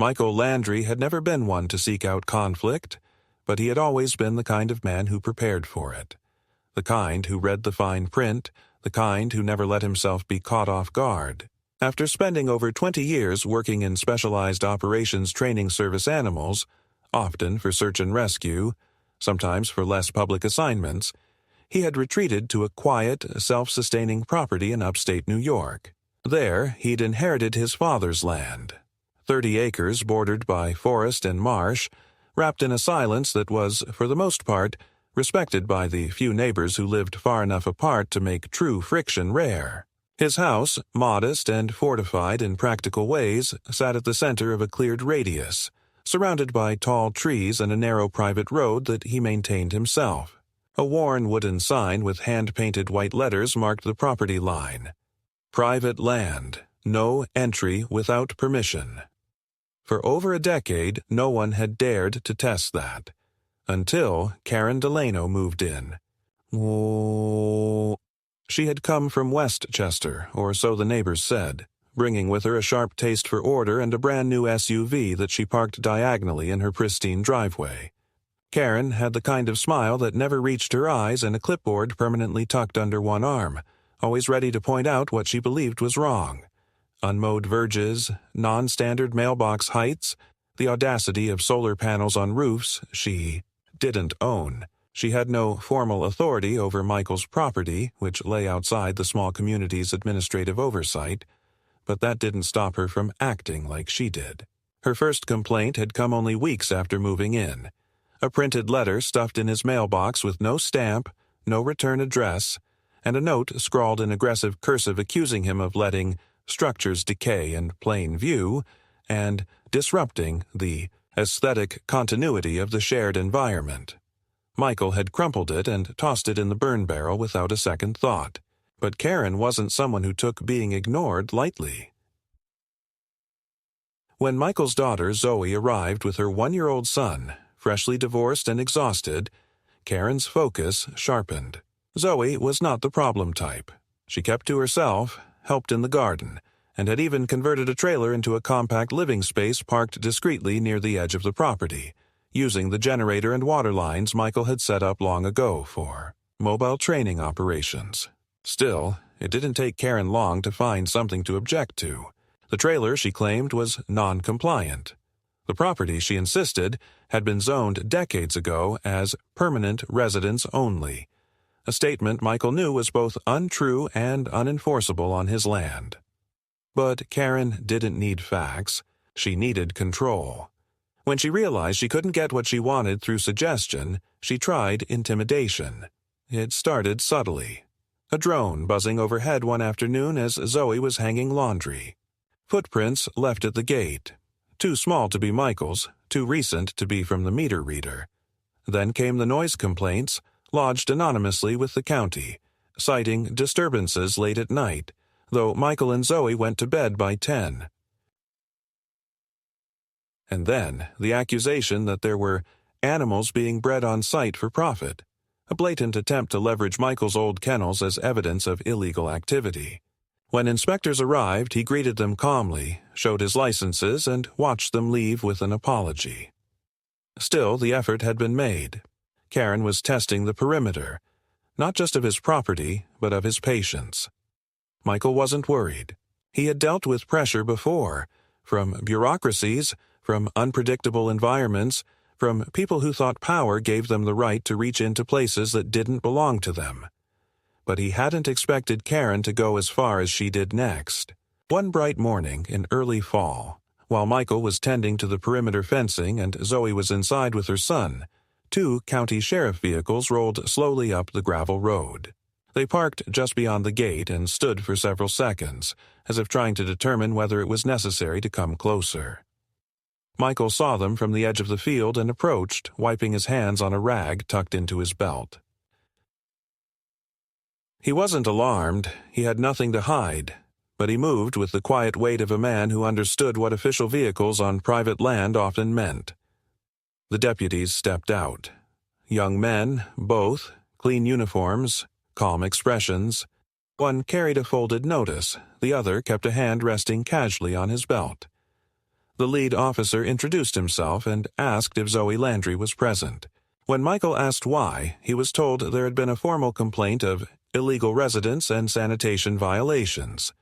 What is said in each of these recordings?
Michael Landry had never been one to seek out conflict, but he had always been the kind of man who prepared for it. The kind who read the fine print, the kind who never let himself be caught off guard. After spending over 20 years working in specialized operations training service animals, often for search and rescue, sometimes for less public assignments, he had retreated to a quiet, self-sustaining property in upstate New York. There, he'd inherited his father's land. 30 acres bordered by forest and marsh, wrapped in a silence that was, for the most part, respected by the few neighbors who lived far enough apart to make true friction rare. His house, modest and fortified in practical ways, sat at the center of a cleared radius, surrounded by tall trees and a narrow private road that he maintained himself. A worn wooden sign with hand-painted white letters marked the property line. Private land, no entry without permission. For over a decade, no one had dared to test that. Until Karen Delano moved in. She had come from Westchester, or so the neighbors said, bringing with her a sharp taste for order and a brand-new SUV that she parked diagonally in her pristine driveway. Karen had the kind of smile that never reached her eyes and a clipboard permanently tucked under one arm, always ready to point out what she believed was wrong. Unmowed verges, non-standard mailbox heights, the audacity of solar panels on roofs she didn't own. She had no formal authority over Michael's property, which lay outside the small community's administrative oversight, but that didn't stop her from acting like she did. Her first complaint had come only weeks after moving in. A printed letter stuffed in his mailbox with no stamp, no return address, and a note scrawled in aggressive cursive accusing him of letting structures decay in plain view and disrupting the aesthetic continuity of the shared environment. Michael had crumpled it and tossed it in the burn barrel without a second thought. But Karen wasn't someone who took being ignored lightly. When Michael's daughter Zoe arrived with her 1-year-old son, freshly divorced and exhausted, Karen's focus sharpened. Zoe was not the problem type. She kept to herself, helped in the garden, and had even converted a trailer into a compact living space parked discreetly near the edge of the property, using the generator and water lines Michael had set up long ago for mobile training operations. Still, it didn't take Karen long to find something to object to. The trailer, she claimed, was non-compliant. The property, she insisted, had been zoned decades ago as permanent residence only, a statement Michael knew was both untrue and unenforceable on his land. But Karen didn't need facts. She needed control. When she realized she couldn't get what she wanted through suggestion, she tried intimidation. It started subtly. A drone buzzing overhead one afternoon as Zoe was hanging laundry. Footprints left at the gate. Too small to be Michael's, too recent to be from the meter reader. Then came the noise complaints, lodged anonymously with the county, citing disturbances late at night, though Michael and Zoe went to bed by 10. And then the accusation that there were animals being bred on site for profit, a blatant attempt to leverage Michael's old kennels as evidence of illegal activity. When inspectors arrived, he greeted them calmly, showed his licenses, and watched them leave with an apology. Still, the effort had been made. Karen was testing the perimeter, not just of his property, but of his patience. Michael wasn't worried. He had dealt with pressure before, from bureaucracies, from unpredictable environments, from people who thought power gave them the right to reach into places that didn't belong to them. But he hadn't expected Karen to go as far as she did next. One bright morning in early fall, while Michael was tending to the perimeter fencing and Zoe was inside with her son, 2 county sheriff vehicles rolled slowly up the gravel road. They parked just beyond the gate and stood for several seconds, as if trying to determine whether it was necessary to come closer. Michael saw them from the edge of the field and approached, wiping his hands on a rag tucked into his belt. He wasn't alarmed. He had nothing to hide, but he moved with the quiet weight of a man who understood what official vehicles on private land often meant. The deputies stepped out. Young men, both, clean uniforms, calm expressions. One carried a folded notice, the other kept a hand resting casually on his belt. The lead officer introduced himself and asked if Zoe Landry was present. When Michael asked why, he was told there had been a formal complaint of illegal residence and sanitation violations,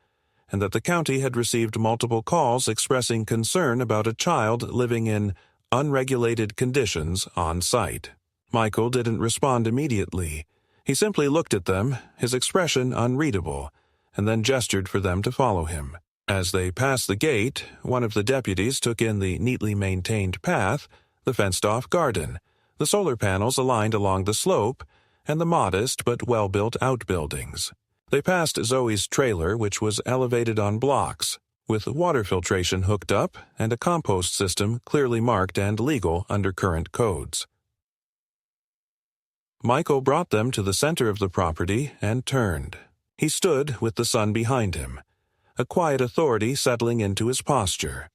and that the county had received multiple calls expressing concern about a child living in unregulated conditions on site. Michael didn't respond immediately. He simply looked at them, his expression unreadable, and then gestured for them to follow him. As they passed the gate, one of the deputies took in the neatly maintained path, the fenced-off garden, the solar panels aligned along the slope, and the modest but well-built outbuildings. They passed Zoe's trailer, which was elevated on blocks, with water filtration hooked up and a compost system clearly marked and legal under current codes. Michael brought them to the center of the property and turned. He stood with the sun behind him, a quiet authority settling into his posture.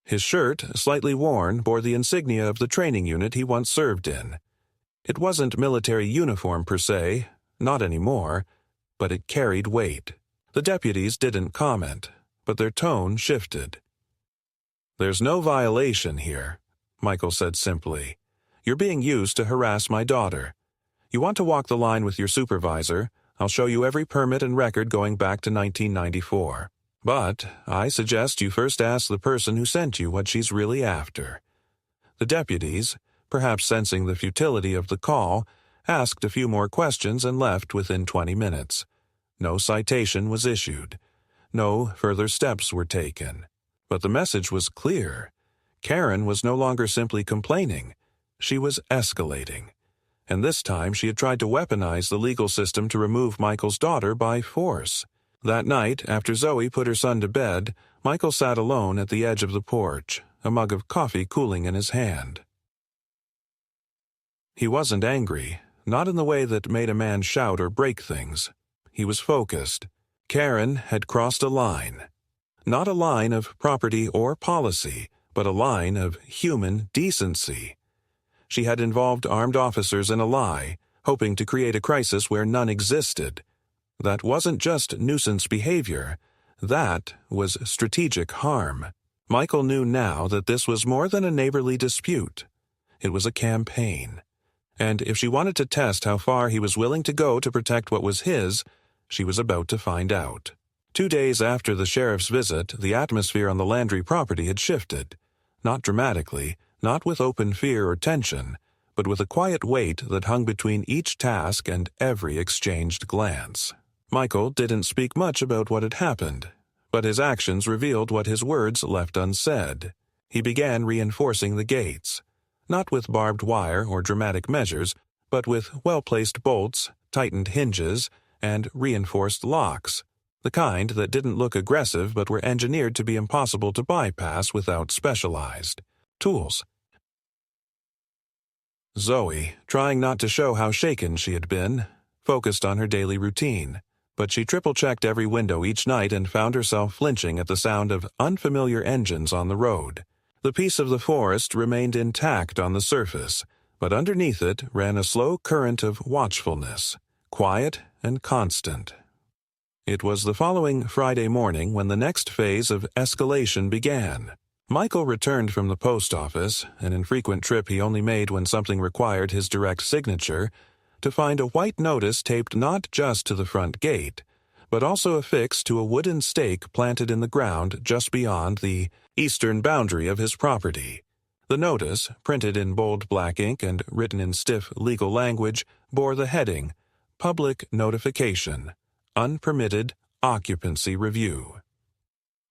His shirt, slightly worn, bore the insignia of the training unit he once served in. It wasn't military uniform per se, not anymore, but it carried weight. The deputies didn't comment, but their tone shifted. "There's no violation here," Michael said simply. "You're being used to harass my daughter. You want to walk the line with your supervisor, I'll show you every permit and record going back to 1994. But I suggest you first ask the person who sent you what she's really after." The deputies, perhaps sensing the futility of the call, asked a few more questions and left within 20 minutes. No citation was issued. No further steps were taken. But the message was clear. Karen was no longer simply complaining. She was escalating. And this time she had tried to weaponize the legal system to remove Michael's daughter by force. That night, after Zoe put her son to bed, Michael sat alone at the edge of the porch, a mug of coffee cooling in his hand. He wasn't angry, not in the way that made a man shout or break things. He was focused. Karen had crossed a line. Not a line of property or policy, but a line of human decency. She had involved armed officers in a lie, hoping to create a crisis where none existed. That wasn't just nuisance behavior. That was strategic harm. Michael knew now that this was more than a neighborly dispute. It was a campaign. And if she wanted to test how far he was willing to go to protect what was his, she was about to find out. 2 days after the sheriff's visit, the atmosphere on the Landry property had shifted. Not dramatically, not with open fear or tension, but with a quiet weight that hung between each task and every exchanged glance. Michael didn't speak much about what had happened, but his actions revealed what his words left unsaid. He began reinforcing the gates, not with barbed wire or dramatic measures, but with well-placed bolts, tightened hinges, and reinforced locks, the kind that didn't look aggressive but were engineered to be impossible to bypass without specialized tools. Zoe, trying not to show how shaken she had been, focused on her daily routine, but she triple-checked every window each night and found herself flinching at the sound of unfamiliar engines on the road. The peace of the forest remained intact on the surface, but underneath it ran a slow current of watchfulness, quiet and constant. It was the following Friday morning when the next phase of escalation began. Michael returned from the post office, an infrequent trip he only made when something required his direct signature, to find a white notice taped not just to the front gate, but also affixed to a wooden stake planted in the ground just beyond the eastern boundary of his property. The notice, printed in bold black ink and written in stiff legal language, bore the heading, Public Notification, Unpermitted Occupancy Review.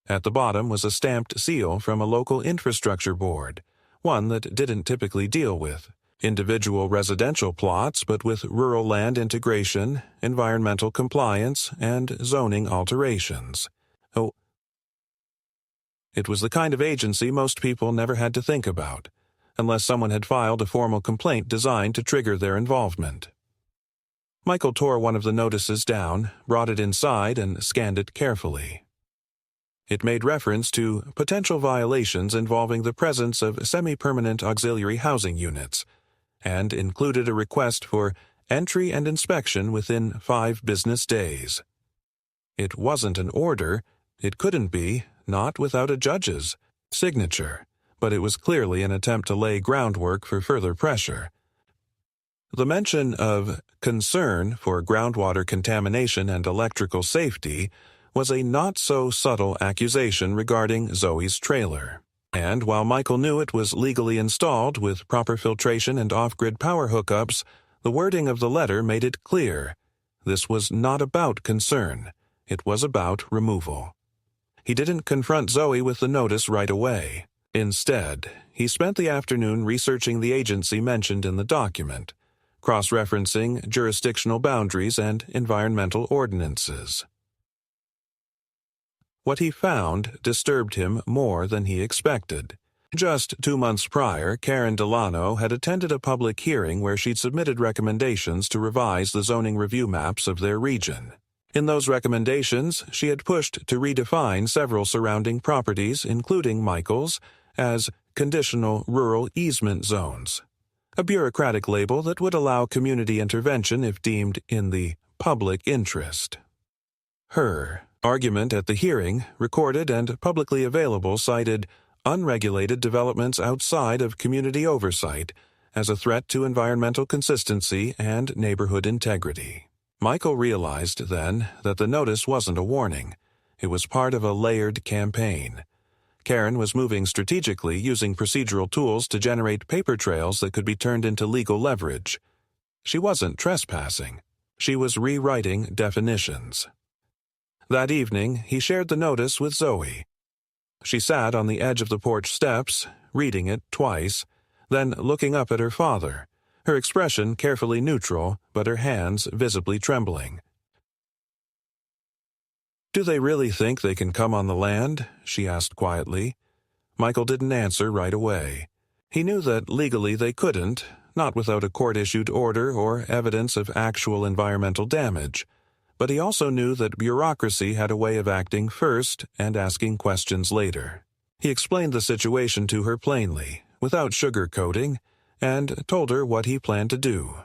At the bottom was a stamped seal from a local infrastructure board, one that didn't typically deal with individual residential plots, but with rural land integration, environmental compliance, and zoning alterations. Oh, it was the kind of agency most people never had to think about, unless someone had filed a formal complaint designed to trigger their involvement. Michael tore one of the notices down, brought it inside, and scanned it carefully. It made reference to potential violations involving the presence of semi-permanent auxiliary housing units, and included a request for entry and inspection within 5 business days. It wasn't an order. It couldn't be, not without a judge's. signature, but it was clearly an attempt to lay groundwork for further pressure. The mention of concern for groundwater contamination and electrical safety was a not-so-subtle accusation regarding Zoe's trailer. And while Michael knew it was legally installed with proper filtration and off-grid power hookups, the wording of the letter made it clear. This was not about concern. It was about removal. He didn't confront Zoe with the notice right away. Instead, he spent the afternoon researching the agency mentioned in the document, cross-referencing jurisdictional boundaries and environmental ordinances. What he found disturbed him more than he expected. Just 2 months prior, Karen Delano had attended a public hearing where she'd submitted recommendations to revise the zoning review maps of their region. In those recommendations, she had pushed to redefine several surrounding properties, including Michael's, as conditional rural easement zones, a bureaucratic label that would allow community intervention if deemed in the public interest. Her argument at the hearing, recorded and publicly available, cited unregulated developments outside of community oversight as a threat to environmental consistency and neighborhood integrity. Michael realized then that the notice wasn't a warning. It was part of a layered campaign. Karen was moving strategically, using procedural tools to generate paper trails that could be turned into legal leverage. She wasn't trespassing. She was rewriting definitions. That evening, he shared the notice with Zoe. She sat on the edge of the porch steps, reading it twice, then looking up at her father, her expression carefully neutral, but her hands visibly trembling. "Do they really think they can come on the land?" she asked quietly. Michael didn't answer right away. He knew that legally they couldn't, not without a court-issued order or evidence of actual environmental damage. But he also knew that bureaucracy had a way of acting first and asking questions later. He explained the situation to her plainly, without sugarcoating, and told her what he planned to do.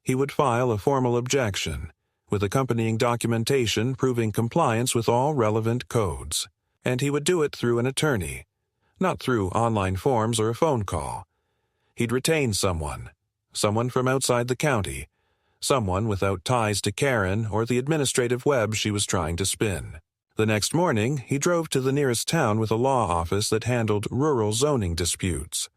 He would file a formal objection, with accompanying documentation proving compliance with all relevant codes, and he would do it through an attorney, not through online forms or a phone call. He'd retain someone from outside the county, someone without ties to Karen or the administrative web she was trying to spin. The next morning, he drove to the nearest town with a law office that handled rural zoning disputes.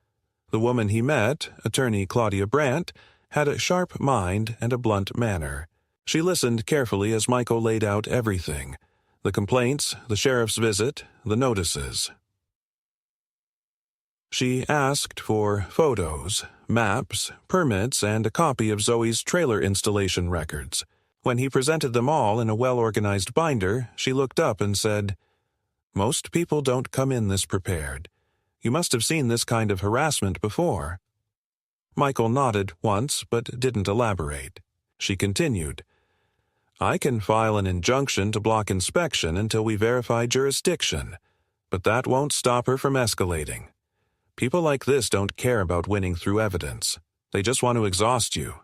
The woman he met, attorney Claudia Brandt, had a sharp mind and a blunt manner. She listened carefully as Michael laid out everything: the complaints, the sheriff's visit, the notices. She asked for photos, maps, permits, and a copy of Zoe's trailer installation records. When he presented them all in a well-organized binder, she looked up and said, "Most people don't come in this prepared. You must have seen this kind of harassment before." Michael nodded once, but didn't elaborate. She continued, "I can file an injunction to block inspection until we verify jurisdiction, but that won't stop her from escalating. People like this don't care about winning through evidence. They just want to exhaust you."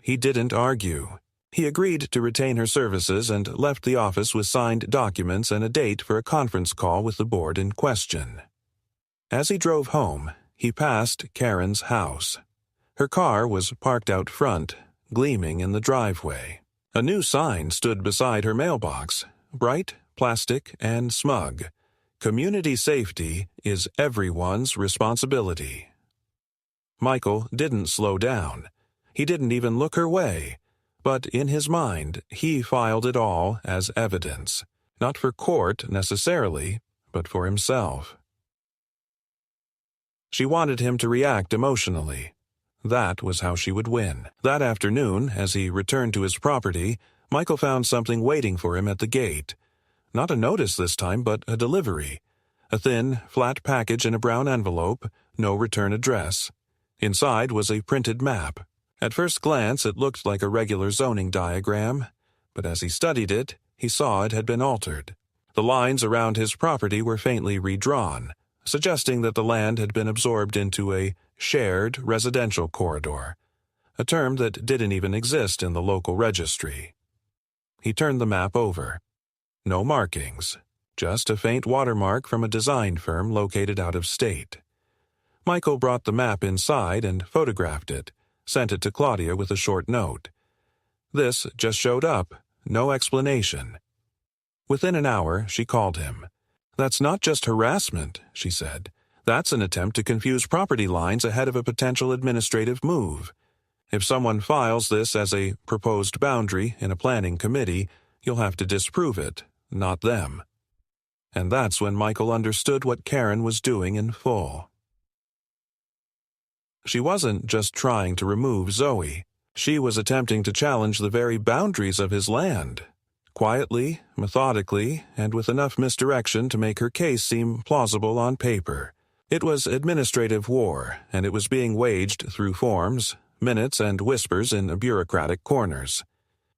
He didn't argue. He agreed to retain her services and left the office with signed documents and a date for a conference call with the board in question. As he drove home, he passed Karen's house. Her car was parked out front, gleaming in the driveway. A new sign stood beside her mailbox, bright, plastic, and smug. "Community safety is everyone's responsibility." Michael didn't slow down. He didn't even look her way. But in his mind, he filed it all as evidence, not for court necessarily, but for himself. She wanted him to react emotionally. That was how she would win. That afternoon, as he returned to his property, Michael found something waiting for him at the gate. Not a notice this time, but a delivery. A thin, flat package in a brown envelope, no return address. Inside was a printed map. At first glance, it looked like a regular zoning diagram, but as he studied it, he saw it had been altered. The lines around his property were faintly redrawn, suggesting that the land had been absorbed into a shared residential corridor, a term that didn't even exist in the local registry. He turned the map over. No markings, just a faint watermark from a design firm located out of state. Michael brought the map inside and photographed it, sent it to Claudia with a short note. This just showed up, no explanation. Within an hour, she called him. "That's not just harassment," she said. "That's an attempt to confuse property lines ahead of a potential administrative move. If someone files this as a proposed boundary in a planning committee, you'll have to disprove it, not them." And that's when Michael understood what Karen was doing in full. She wasn't just trying to remove Zoe. She was attempting to challenge the very boundaries of his land. Quietly, methodically, and with enough misdirection to make her case seem plausible on paper. It was administrative war, and it was being waged through forms, minutes, and whispers in bureaucratic corners.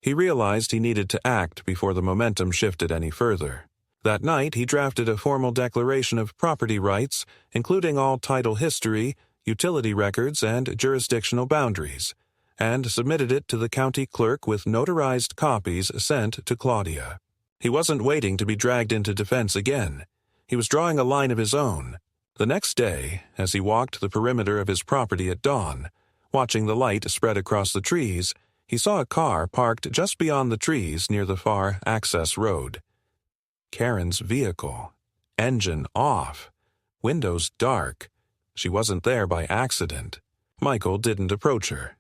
He realized he needed to act before the momentum shifted any further. That night, he drafted a formal declaration of property rights, including all title history, utility records, and jurisdictional boundaries, and submitted it to the county clerk with notarized copies sent to Claudia. He wasn't waiting to be dragged into defense again. He was drawing a line of his own. The next day, as he walked the perimeter of his property at dawn, watching the light spread across the trees, he saw a car parked just beyond the trees near the far access road. Karen's vehicle. Engine off. Windows dark. She wasn't there by accident. Michael didn't approach her.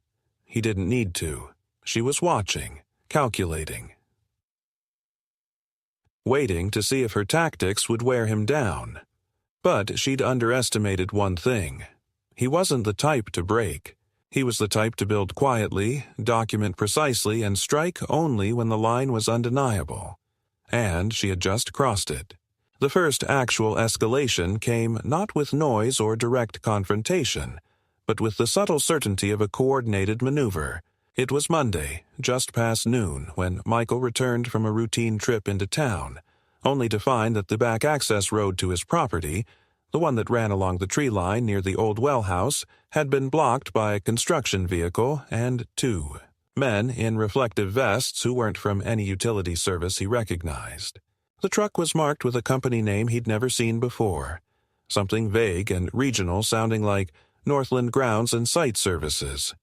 He didn't need to. She was watching, calculating. Waiting to see if her tactics would wear him down. But she'd underestimated one thing. He wasn't the type to break. He was the type to build quietly, document precisely, and strike only when the line was undeniable. And she had just crossed it. The first actual escalation came not with noise or direct confrontation, but with the subtle certainty of a coordinated maneuver. It was Monday, just past noon, when Michael returned from a routine trip into town, only to find that the back access road to his property, the one that ran along the tree line near the old well house, had been blocked by a construction vehicle and two men in reflective vests who weren't from any utility service he recognized. The truck was marked with a company name he'd never seen before, something vague and regional sounding like Northland Grounds and Site Services.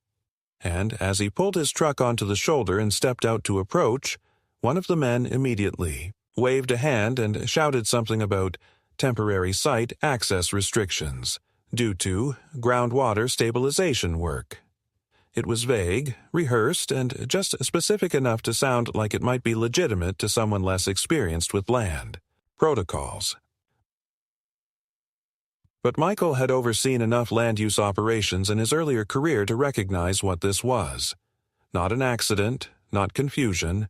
And as he pulled his truck onto the shoulder and stepped out to approach, one of the men immediately waved a hand and shouted something about temporary site access restrictions due to groundwater stabilization work. It was vague, rehearsed, and just specific enough to sound like it might be legitimate to someone less experienced with land. Protocols. But Michael had overseen enough land use operations in his earlier career to recognize what this was. Not an accident, not confusion,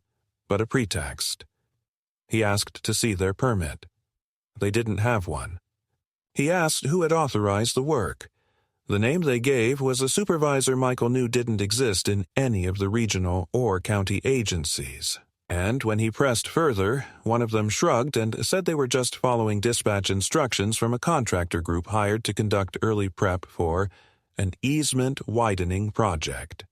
but a pretext. He asked to see their permit. They didn't have one. He asked who had authorized the work. The name they gave was a supervisor Michael knew didn't exist in any of the regional or county agencies. And when he pressed further, one of them shrugged and said they were just following dispatch instructions from a contractor group hired to conduct early prep for an easement widening project.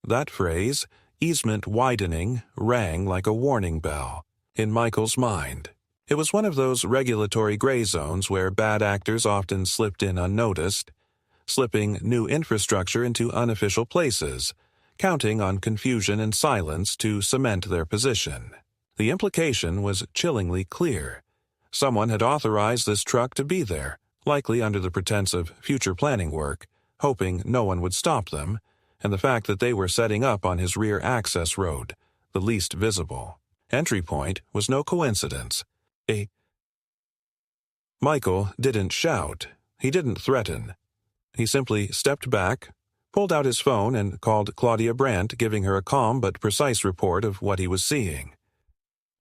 That phrase, easement widening, rang like a warning bell in Michael's mind. It was one of those regulatory gray zones where bad actors often slipped in unnoticed, slipping new infrastructure into unofficial places, counting on confusion and silence to cement their position. The implication was chillingly clear. Someone had authorized this truck to be there, likely under the pretense of future planning work, hoping no one would stop them, and the fact that they were setting up on his rear access road, the least visible. Entry point was no coincidence. Michael didn't shout. He didn't threaten. He simply stepped back, pulled out his phone, and called Claudia Brandt, giving her a calm but precise report of what he was seeing.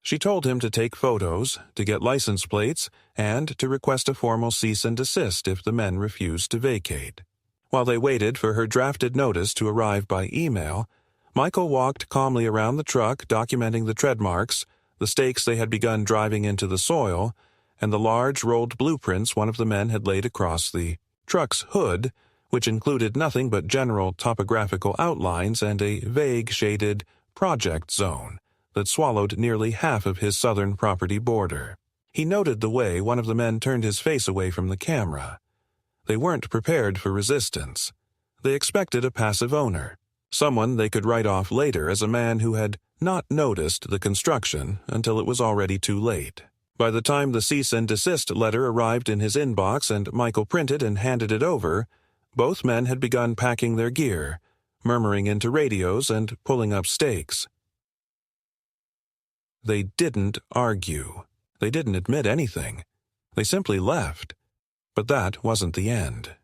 She told him to take photos, to get license plates, and to request a formal cease and desist if the men refused to vacate. While they waited for her drafted notice to arrive by email, Michael walked calmly around the truck, documenting the tread marks, the stakes they had begun driving into the soil, and the large rolled blueprints one of the men had laid across the truck's hood, which included nothing but general topographical outlines and a vague shaded project zone that swallowed nearly half of his southern property border. He noted the way one of the men turned his face away from the camera. They weren't prepared for resistance. They expected a passive owner, someone they could write off later as a man who had not noticed the construction until it was already too late. By the time the cease and desist letter arrived in his inbox and Michael printed and handed it over, both men had begun packing their gear, murmuring into radios and pulling up stakes. They didn't argue. They didn't admit anything. They simply left. But that wasn't the end.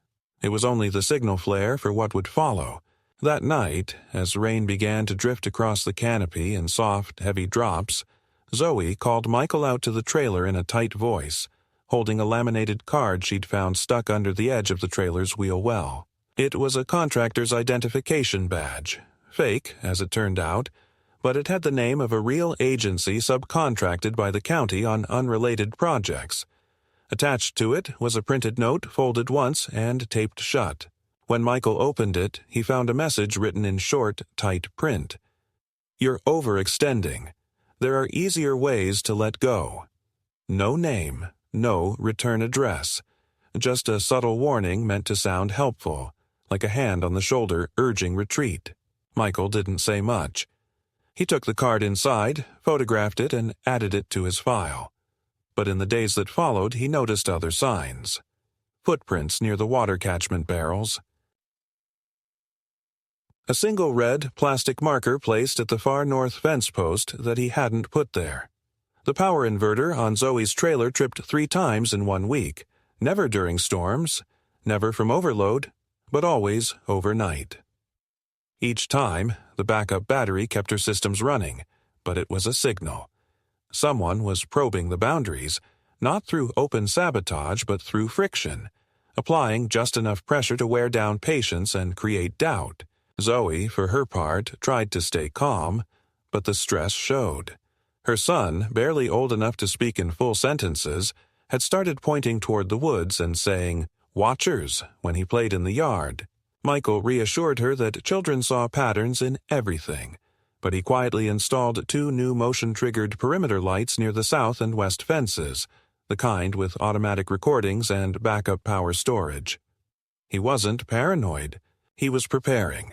It was only the signal flare for what would follow. That night, as rain began to drift across the canopy in soft, heavy drops, Zoe called Michael out to the trailer in a tight voice, holding a laminated card she'd found stuck under the edge of the trailer's wheel well. It was a contractor's identification badge, fake, as it turned out, but it had the name of a real agency subcontracted by the county on unrelated projects. Attached to it was a printed note folded once and taped shut. When Michael opened it, he found a message written in short, tight print. "You're overextending. There are easier ways to let go." No name, no return address. Just a subtle warning meant to sound helpful, like a hand on the shoulder urging retreat. Michael didn't say much. He took the card inside, photographed it, and added it to his file. But in the days that followed, he noticed other signs. Footprints near the water catchment barrels. A single red plastic marker placed at the far north fence post that he hadn't put there. The power inverter on Zoe's trailer tripped 3 times in 1 week, never during storms, never from overload, but always overnight. Each time, the backup battery kept her systems running, but it was a signal. Someone was probing the boundaries, not through open sabotage but through friction, applying just enough pressure to wear down patience and create doubt. Zoe, for her part, tried to stay calm, but the stress showed. Her son, barely old enough to speak in full sentences, had started pointing toward the woods and saying, "Watchers," when he played in the yard. Michael reassured her that children saw patterns in everything, but he quietly installed 2 new motion-triggered perimeter lights near the south and west fences, the kind with automatic recordings and backup power storage. He wasn't paranoid. He was preparing.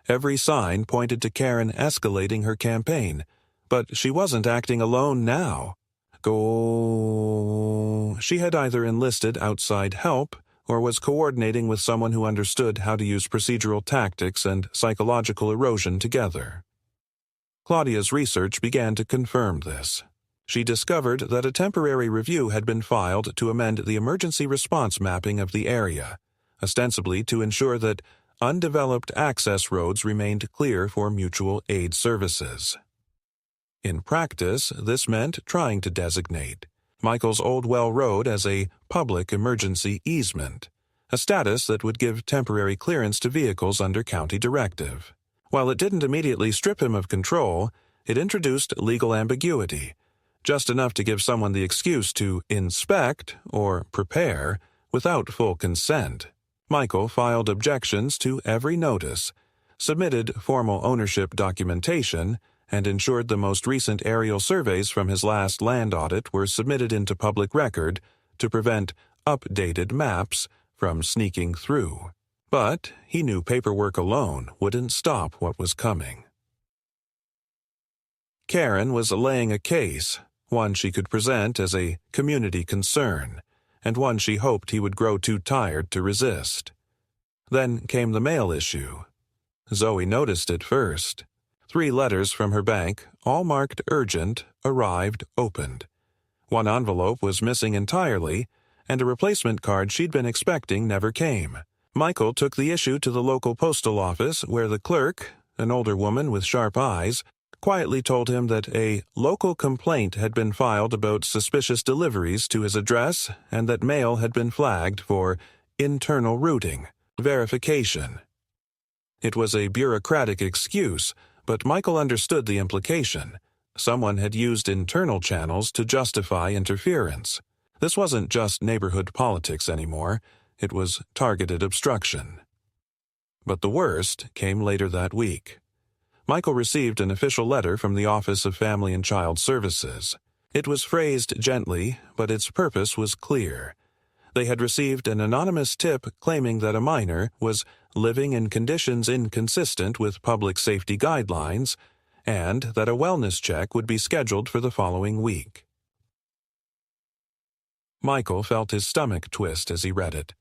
Every sign pointed to Karen escalating her campaign, but she wasn't acting alone now. She had either enlisted outside help or was coordinating with someone who understood how to use procedural tactics and psychological erosion together. Claudia's research began to confirm this. She discovered that a temporary review had been filed to amend the emergency response mapping of the area, ostensibly to ensure that undeveloped access roads remained clear for mutual aid services. In practice, this meant trying to designate Michael's Old Well Road as a public emergency easement, a status that would give temporary clearance to vehicles under county directive. While it didn't immediately strip him of control, it introduced legal ambiguity, just enough to give someone the excuse to inspect or prepare without full consent. Michael filed objections to every notice, submitted formal ownership documentation, and ensured the most recent aerial surveys from his last land audit were submitted into public record to prevent updated maps from sneaking through. But he knew paperwork alone wouldn't stop what was coming. Karen was laying a case, one she could present as a community concern, and one she hoped he would grow too tired to resist. Then came the mail issue. Zoe noticed it first. 3 letters from her bank, all marked urgent, arrived opened. One envelope was missing entirely, and a replacement card she'd been expecting never came. Michael took the issue to the local postal office where the clerk, an older woman with sharp eyes, quietly told him that a local complaint had been filed about suspicious deliveries to his address and that mail had been flagged for internal routing, verification. It was a bureaucratic excuse, but Michael understood the implication. Someone had used internal channels to justify interference. This wasn't just neighborhood politics anymore. It was targeted obstruction. But the worst came later that week. Michael received an official letter from the Office of Family and Child Services. It was phrased gently, but its purpose was clear. They had received an anonymous tip claiming that a minor was living in conditions inconsistent with public safety guidelines, and that a wellness check would be scheduled for the following week. Michael felt his stomach twist as he read it.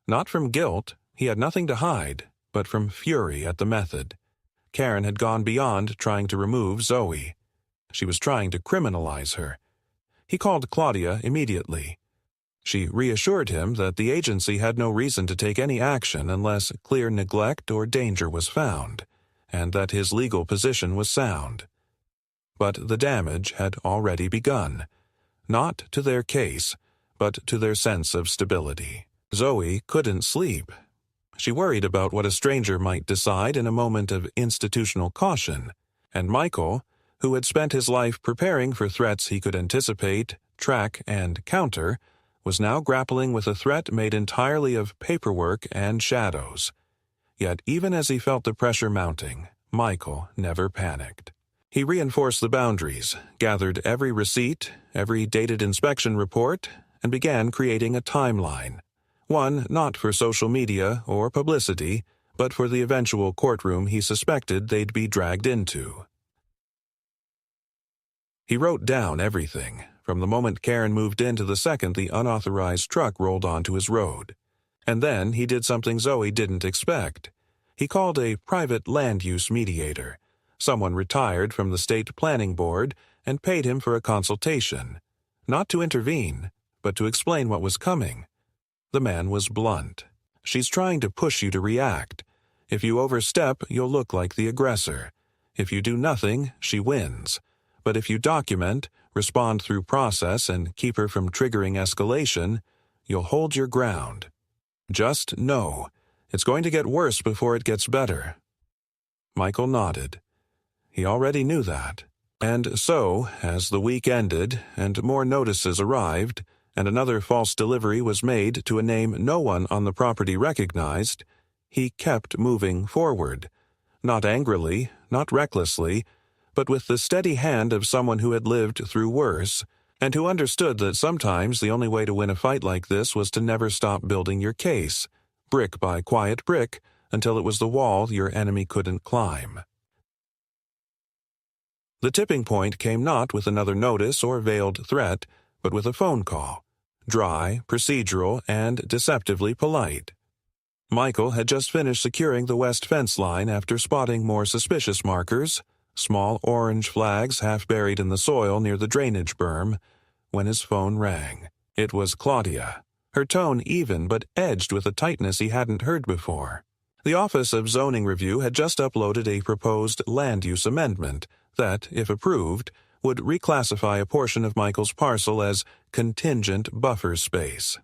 Not from guilt, he had nothing to hide, but from fury at the method. Karen had gone beyond trying to remove Zoe. She was trying to criminalize her. He called Claudia immediately. She reassured him that the agency had no reason to take any action unless clear neglect or danger was found, and that his legal position was sound. But the damage had already begun, not to their case, but to their sense of stability. Zoe couldn't sleep. She worried about what a stranger might decide in a moment of institutional caution, and Michael, who had spent his life preparing for threats he could anticipate, track, and counter, was now grappling with a threat made entirely of paperwork and shadows. Yet even as he felt the pressure mounting, Michael never panicked. He reinforced the boundaries, gathered every receipt, every dated inspection report, and began creating a timeline. One not for social media or publicity, but for the eventual courtroom he suspected they'd be dragged into. He wrote down everything, from the moment Karen moved in to the second the unauthorized truck rolled onto his road. And then he did something Zoe didn't expect. He called a private land use mediator, someone retired from the state planning board, and paid him for a consultation, not to intervene, but to explain what was coming. The man was blunt. She's trying to push you to react. If you overstep, you'll look like the aggressor. If you do nothing, she wins. But if you document, respond through process, and keep her from triggering escalation, you'll hold your ground. Just know, it's going to get worse before it gets better. Michael nodded. He already knew that. And so, as the week ended and more notices arrived, and another false delivery was made to a name no one on the property recognized, he kept moving forward. Not angrily, not recklessly, but with the steady hand of someone who had lived through worse, and who understood that sometimes the only way to win a fight like this was to never stop building your case, brick by quiet brick, until it was the wall your enemy couldn't climb. The tipping point came not with another notice or veiled threat, but with a phone call, dry, procedural, and deceptively polite. Michael had just finished securing the west fence line after spotting more suspicious markers, small orange flags half buried in the soil near the drainage berm, when his phone rang. It was Claudia, her tone even but edged with a tightness he hadn't heard before. The Office of Zoning Review had just uploaded a proposed land use amendment that, if approved, would reclassify a portion of Michael's parcel as contingent buffer space.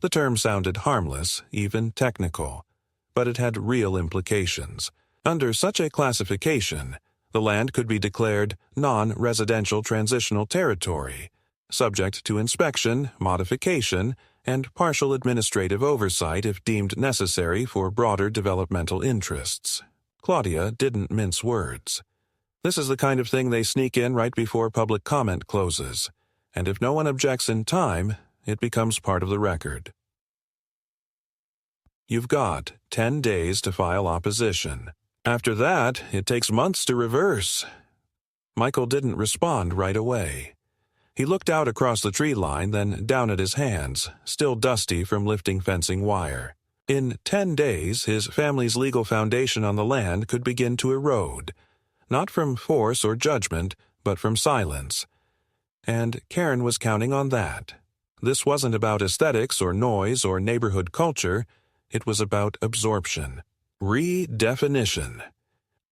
The term sounded harmless, even technical, but it had real implications. Under such a classification, the land could be declared non-residential transitional territory, subject to inspection, modification, and partial administrative oversight if deemed necessary for broader developmental interests. Claudia didn't mince words. This is the kind of thing they sneak in right before public comment closes, and if no one objects in time, it becomes part of the record. You've got 10 days to file opposition. After that, it takes months to reverse. Michael didn't respond right away. He looked out across the tree line, then down at his hands, still dusty from lifting fencing wire. In 10 days, his family's legal foundation on the land could begin to erode, not from force or judgment, but from silence. And Karen was counting on that. This wasn't about aesthetics or noise or neighborhood culture. It was about absorption. Redefinition.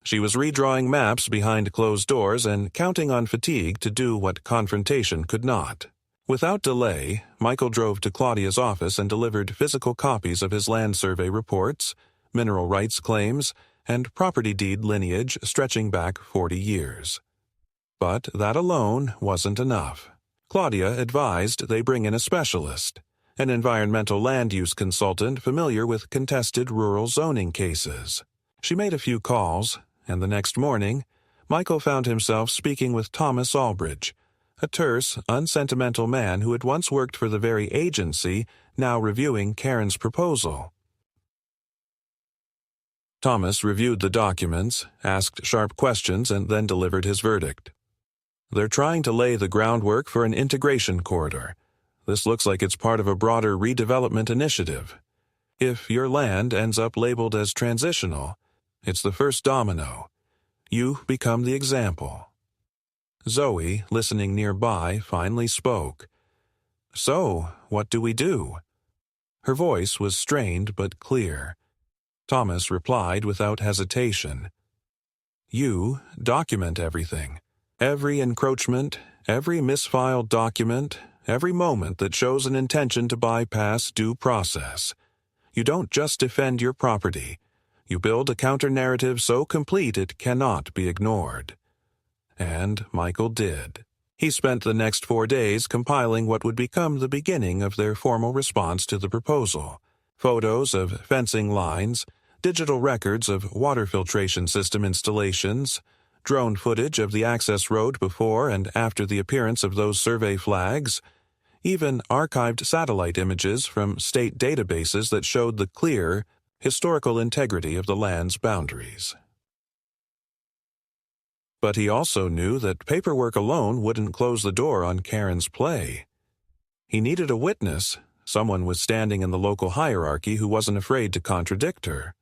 She was redrawing maps behind closed doors and counting on fatigue to do what confrontation could not. Without delay, Michael drove to Claudia's office and delivered physical copies of his land survey reports, mineral rights claims, and property deed lineage stretching back 40 years. But that alone wasn't enough. Claudia advised they bring in a specialist, an environmental land use consultant familiar with contested rural zoning cases. She made a few calls, and the next morning, Michael found himself speaking with Thomas Albridge, a terse, unsentimental man who had once worked for the very agency now reviewing Karen's proposal. Thomas reviewed the documents, asked sharp questions, and then delivered his verdict. They're trying to lay the groundwork for an integration corridor. This looks like it's part of a broader redevelopment initiative. If your land ends up labeled as transitional, it's the first domino. You become the example. Zoe, listening nearby, finally spoke. So, what do we do? Her voice was strained but clear. Thomas replied without hesitation. You document everything. Every encroachment, every misfiled document, every moment that shows an intention to bypass due process. You don't just defend your property. You build a counter-narrative so complete it cannot be ignored. And Michael did. He spent the next 4 days compiling what would become the beginning of their formal response to the proposal. Photos of fencing lines, digital records of water filtration system installations, drone footage of the access road before and after the appearance of those survey flags, even archived satellite images from state databases that showed the clear, historical integrity of the land's boundaries. But he also knew that paperwork alone wouldn't close the door on Karen's play. He needed a witness, someone with standing in the local hierarchy who wasn't afraid to contradict her.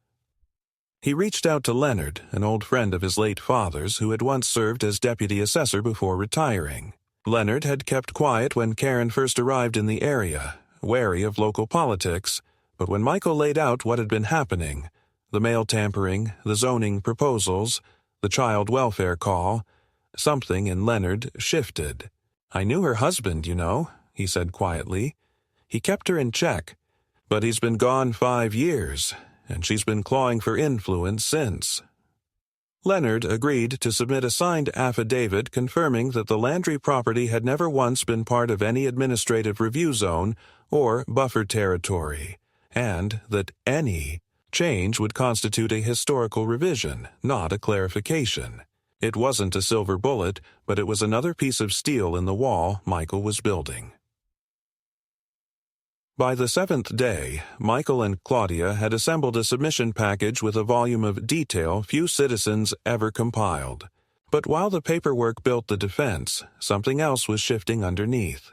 He reached out to Leonard, an old friend of his late father's who had once served as deputy assessor before retiring. Leonard had kept quiet when Karen first arrived in the area, wary of local politics, but when Michael laid out what had been happening, the mail tampering, the zoning proposals, the child welfare call, something in Leonard shifted. I knew her husband, you know, he said quietly. He kept her in check, but he's been gone 5 years, and she's been clawing for influence since. Leonard agreed to submit a signed affidavit confirming that the Landry property had never once been part of any administrative review zone or buffer territory, and that any change would constitute a historical revision, not a clarification. It wasn't a silver bullet, but it was another piece of steel in the wall Michael was building. By the 7th day, Michael and Claudia had assembled a submission package with a volume of detail few citizens ever compiled. But while the paperwork built the defense, something else was shifting underneath.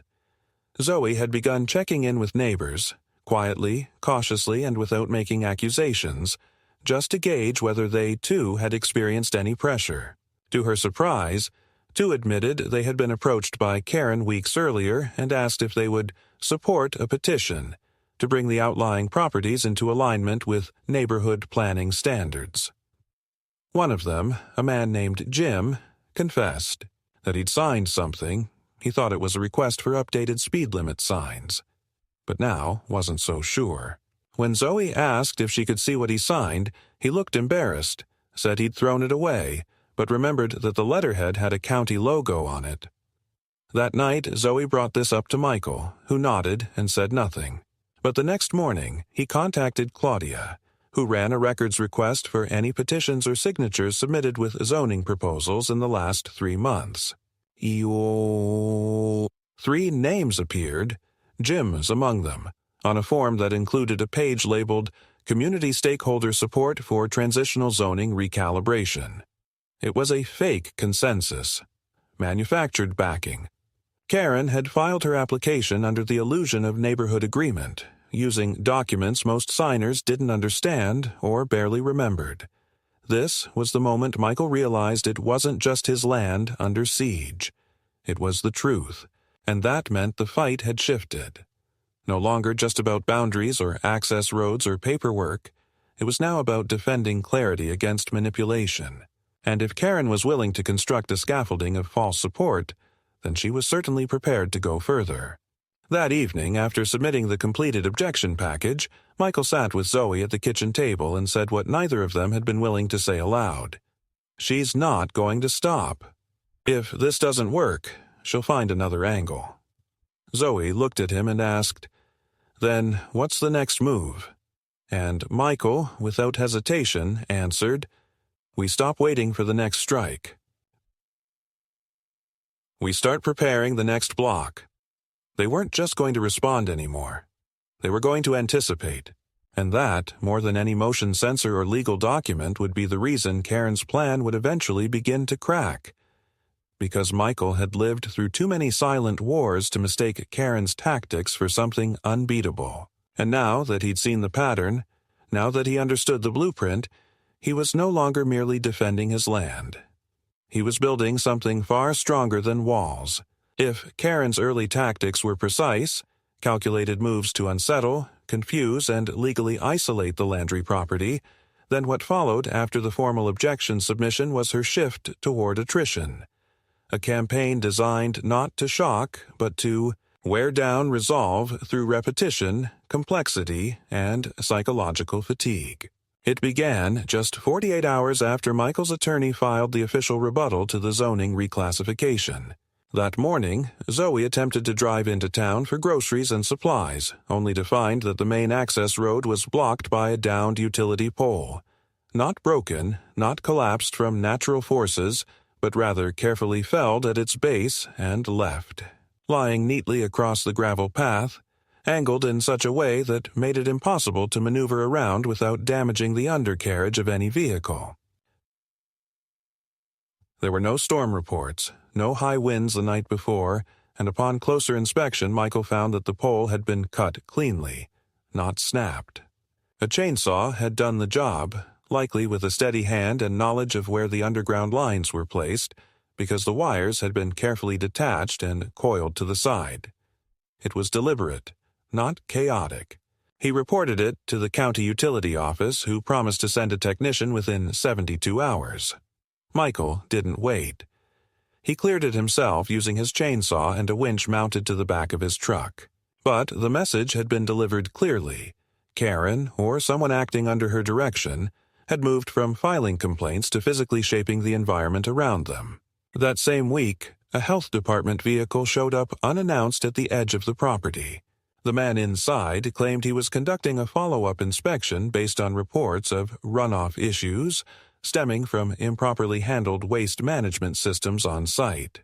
Zoe had begun checking in with neighbors, quietly, cautiously, and without making accusations, just to gauge whether they, too, had experienced any pressure. To her surprise, 2 admitted they had been approached by Karen weeks earlier and asked if they would support a petition to bring the outlying properties into alignment with neighborhood planning standards. One of them, a man named Jim, confessed that he'd signed something. He thought it was a request for updated speed limit signs, but now wasn't so sure. When Zoe asked if she could see what he signed, he looked embarrassed, said he'd thrown it away, but remembered that the letterhead had a county logo on it. That night, Zoe brought this up to Michael, who nodded and said nothing. But the next morning, he contacted Claudia, who ran a records request for any petitions or signatures submitted with zoning proposals in the last 3 months. 3 names appeared, Jim's among them, on a form that included a page labeled Community Stakeholder Support for Transitional Zoning Recalibration. It was a fake consensus, manufactured backing. Karen had filed her application under the illusion of neighborhood agreement, using documents most signers didn't understand or barely remembered. This was the moment Michael realized it wasn't just his land under siege. It was the truth, and that meant the fight had shifted. No longer just about boundaries or access roads or paperwork, it was now about defending clarity against manipulation. And if Karen was willing to construct a scaffolding of false support, then she was certainly prepared to go further. That evening, after submitting the completed objection package, Michael sat with Zoe at the kitchen table and said what neither of them had been willing to say aloud. She's not going to stop. If this doesn't work, she'll find another angle. Zoe looked at him and asked, "Then what's the next move?" And Michael, without hesitation, answered, "We stop waiting for the next strike. We start preparing the next block. They weren't just going to respond anymore. They were going to anticipate. And that, more than any motion sensor or legal document, would be the reason Karen's plan would eventually begin to crack. Because Michael had lived through too many silent wars to mistake Karen's tactics for something unbeatable. And now that he'd seen the pattern, now that he understood the blueprint, he was no longer merely defending his land. He was building something far stronger than walls. If Karen's early tactics were precise, calculated moves to unsettle, confuse, and legally isolate the Landry property, then what followed after the formal objection submission was her shift toward attrition. A campaign designed not to shock, but to wear down resolve through repetition, complexity, and psychological fatigue. It began just 48 hours after Michael's attorney filed the official rebuttal to the zoning reclassification. That morning, Zoe attempted to drive into town for groceries and supplies, only to find that the main access road was blocked by a downed utility pole. Not broken, not collapsed from natural forces, but rather carefully felled at its base and left, lying neatly across the gravel path, angled in such a way that made it impossible to maneuver around without damaging the undercarriage of any vehicle. There were no storm reports, no high winds the night before, and upon closer inspection Michael found that the pole had been cut cleanly, not snapped. A chainsaw had done the job, likely with a steady hand and knowledge of where the underground lines were placed, because the wires had been carefully detached and coiled to the side. It was deliberate, not chaotic. He reported it to the county utility office, who promised to send a technician within 72 hours. Michael didn't wait. He cleared it himself using his chainsaw and a winch mounted to the back of his truck. But the message had been delivered clearly. Karen, or someone acting under her direction, had moved from filing complaints to physically shaping the environment around them. That same week, a health department vehicle showed up unannounced at the edge of the property. The man inside claimed he was conducting a follow-up inspection based on reports of runoff issues stemming from improperly handled waste management systems on site.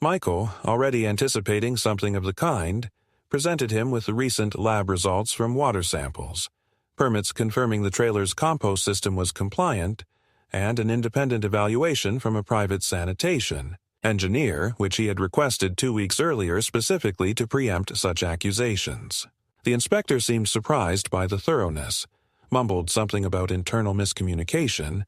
Michael, already anticipating something of the kind, presented him with the recent lab results from water samples, permits confirming the trailer's compost system was compliant, and an independent evaluation from a private sanitation engineer, which he had requested 2 weeks earlier specifically to preempt such accusations. The inspector seemed surprised by the thoroughness, mumbled something about internal miscommunication,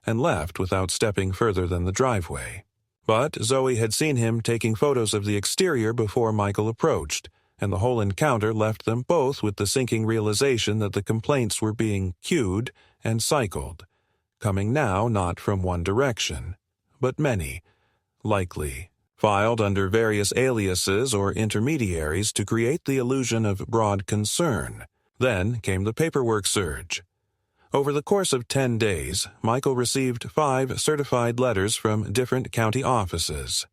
and left without stepping further than the driveway. But Zoe had seen him taking photos of the exterior before Michael approached, and the whole encounter left them both with the sinking realization that the complaints were being queued and cycled, coming now not from one direction, but many, likely, filed under various aliases or intermediaries to create the illusion of broad concern. Then came the paperwork surge. Over the course of 10 days, Michael received 5 certified letters from different county offices.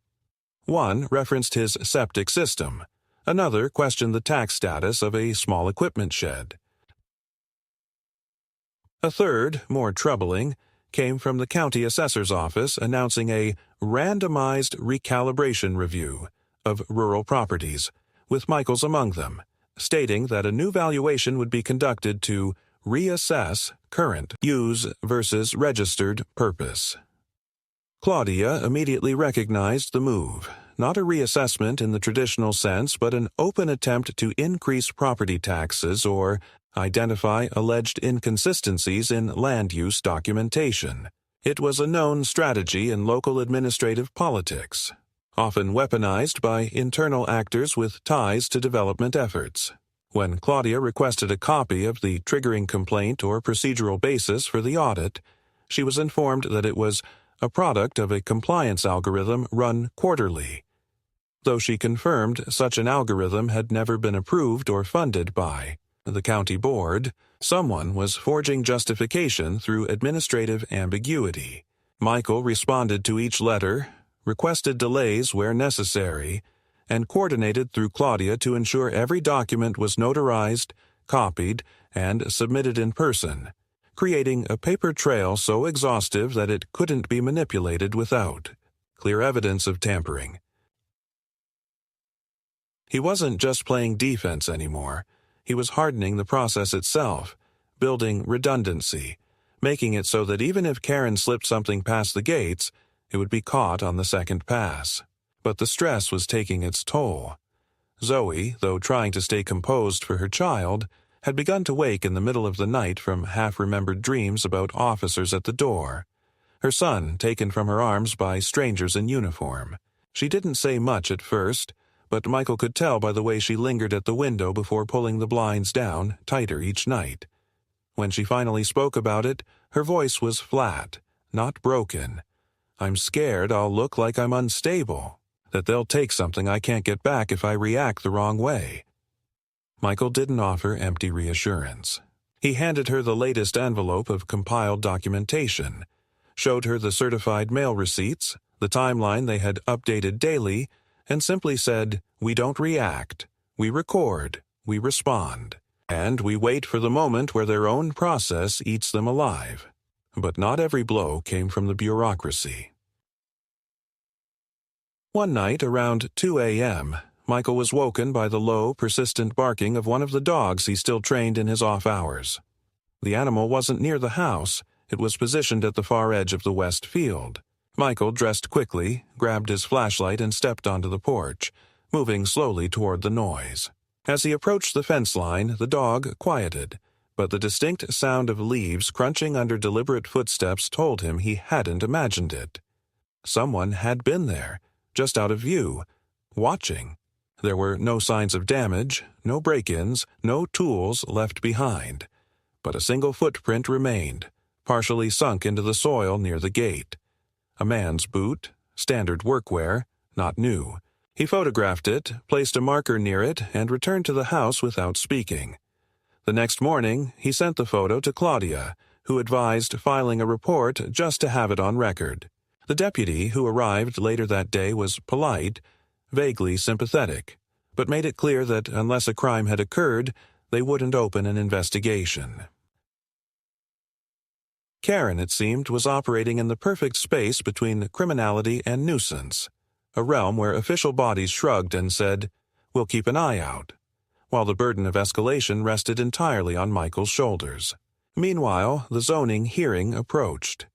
One referenced his septic system. Another questioned the tax status of a small equipment shed. A third, more troubling, came from the county assessor's office announcing a randomized recalibration review of rural properties, with Michael's among them, stating that a new valuation would be conducted to reassess current use versus registered purpose. Claudia immediately recognized the move, not a reassessment in the traditional sense, but an open attempt to increase property taxes or identify alleged inconsistencies in land use documentation. It was a known strategy in local administrative politics, often weaponized by internal actors with ties to development efforts. When Claudia requested a copy of the triggering complaint or procedural basis for the audit, she was informed that it was a product of a compliance algorithm run quarterly, though she confirmed such an algorithm had never been approved or funded by the county board. Someone was forging justification through administrative ambiguity. Michael responded to each letter, requested delays where necessary, and coordinated through Claudia to ensure every document was notarized, copied, and submitted in person, creating a paper trail so exhaustive that it couldn't be manipulated without clear evidence of tampering. He wasn't just playing defense anymore. He was hardening the process itself, building redundancy, making it so that even if Karen slipped something past the gates, it would be caught on the second pass. But the stress was taking its toll. Zoe, though trying to stay composed for her child, had begun to wake in the middle of the night from half-remembered dreams about officers at the door, her son taken from her arms by strangers in uniform. She didn't say much at first, but Michael could tell by the way she lingered at the window before pulling the blinds down tighter each night. When she finally spoke about it, her voice was flat, not broken. "I'm scared I'll look like I'm unstable, that they'll take something I can't get back if I react the wrong way." Michael didn't offer empty reassurance. He handed her the latest envelope of compiled documentation, showed her the certified mail receipts, the timeline they had updated daily, and simply said, "We don't react. We record. We respond. And we wait for the moment where their own process eats them alive." But not every blow came from the bureaucracy. One night around 2 a.m., Michael was woken by the low, persistent barking of one of the dogs he still trained in his off hours. The animal wasn't near the house. It was positioned at the far edge of the west field. Michael dressed quickly, grabbed his flashlight and stepped onto the porch, moving slowly toward the noise. As he approached the fence line, the dog quieted, but the distinct sound of leaves crunching under deliberate footsteps told him he hadn't imagined it. Someone had been there, just out of view, watching. There were no signs of damage, no break-ins, no tools left behind. But a single footprint remained, partially sunk into the soil near the gate. A man's boot, standard workwear, not new. He photographed it, placed a marker near it, and returned to the house without speaking. The next morning, he sent the photo to Claudia, who advised filing a report just to have it on record. The deputy who arrived later that day was polite, vaguely sympathetic, but made it clear that unless a crime had occurred, they wouldn't open an investigation. Karen, it seemed, was operating in the perfect space between criminality and nuisance, a realm where official bodies shrugged and said, "We'll keep an eye out," while the burden of escalation rested entirely on Michael's shoulders. Meanwhile, the zoning hearing approached.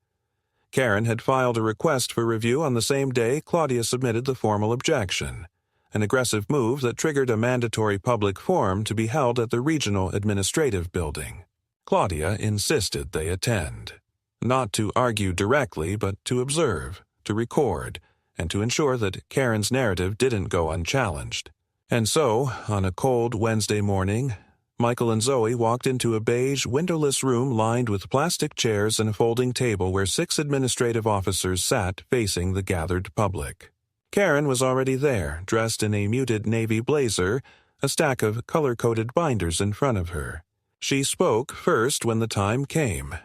Karen had filed a request for review on the same day Claudia submitted the formal objection, an aggressive move that triggered a mandatory public forum to be held at the Regional Administrative Building. Claudia insisted they attend, not to argue directly, but to observe, to record, and to ensure that Karen's narrative didn't go unchallenged. And so, on a cold Wednesday morning, Michael and Zoe walked into a beige, windowless room lined with plastic chairs and a folding table where 6 administrative officers sat facing the gathered public. Karen was already there, dressed in a muted navy blazer, a stack of color-coded binders in front of her. She spoke first when the time came,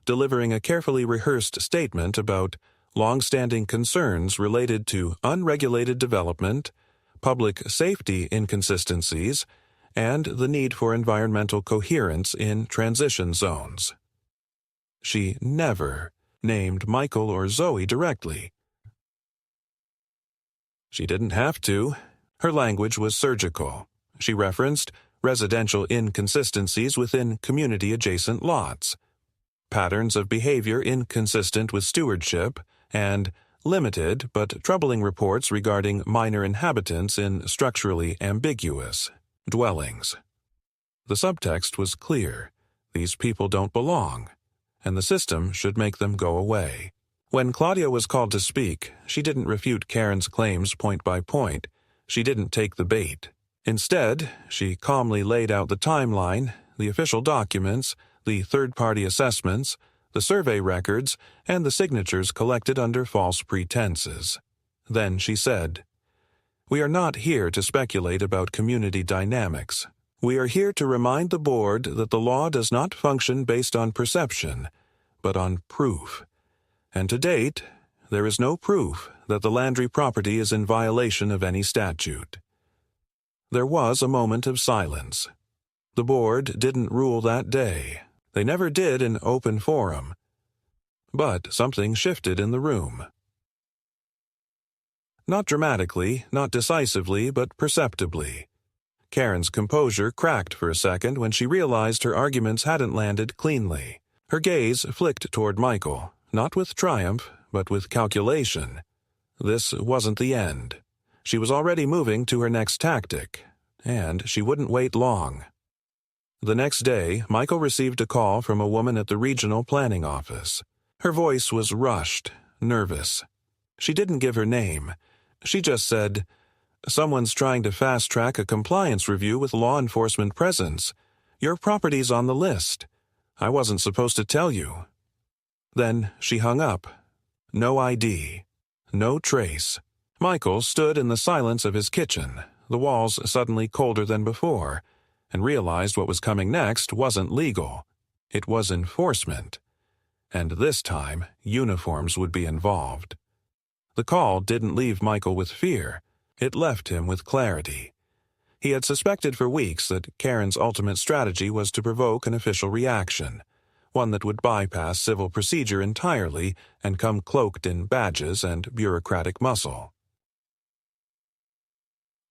delivering a carefully rehearsed statement about long-standing concerns related to unregulated development, public safety inconsistencies, and the need for environmental coherence in transition zones. She never named Michael or Zoe directly. She didn't have to. Her language was surgical. She referenced residential inconsistencies within community-adjacent lots, patterns of behavior inconsistent with stewardship, and limited but troubling reports regarding minor inhabitants in structurally ambiguous dwellings. The subtext was clear. These people don't belong, and the system should make them go away. When Claudia was called to speak, she didn't refute Karen's claims point by point. She didn't take the bait. Instead, she calmly laid out the timeline, the official documents, the third-party assessments, the survey records, and the signatures collected under false pretenses. Then she said, "We are not here to speculate about community dynamics. We are here to remind the board that the law does not function based on perception, but on proof. And to date, there is no proof that the Landry property is in violation of any statute." There was a moment of silence. The board didn't rule that day. They never did in open forum. But something shifted in the room. Not dramatically, not decisively, but perceptibly. Karen's composure cracked for a second when she realized her arguments hadn't landed cleanly. Her gaze flicked toward Michael, not with triumph, but with calculation. This wasn't the end. She was already moving to her next tactic, and she wouldn't wait long. The next day, Michael received a call from a woman at the regional planning office. Her voice was rushed, nervous. She didn't give her name. She just said, "Someone's trying to fast-track a compliance review with law enforcement presence. Your property's on the list. I wasn't supposed to tell you." Then she hung up. No ID. No trace. Michael stood in the silence of his kitchen, the walls suddenly colder than before, and realized what was coming next wasn't legal. It was enforcement. And this time, uniforms would be involved. The call didn't leave Michael with fear. It left him with clarity. He had suspected for weeks that Karen's ultimate strategy was to provoke an official reaction, one that would bypass civil procedure entirely and come cloaked in badges and bureaucratic muscle.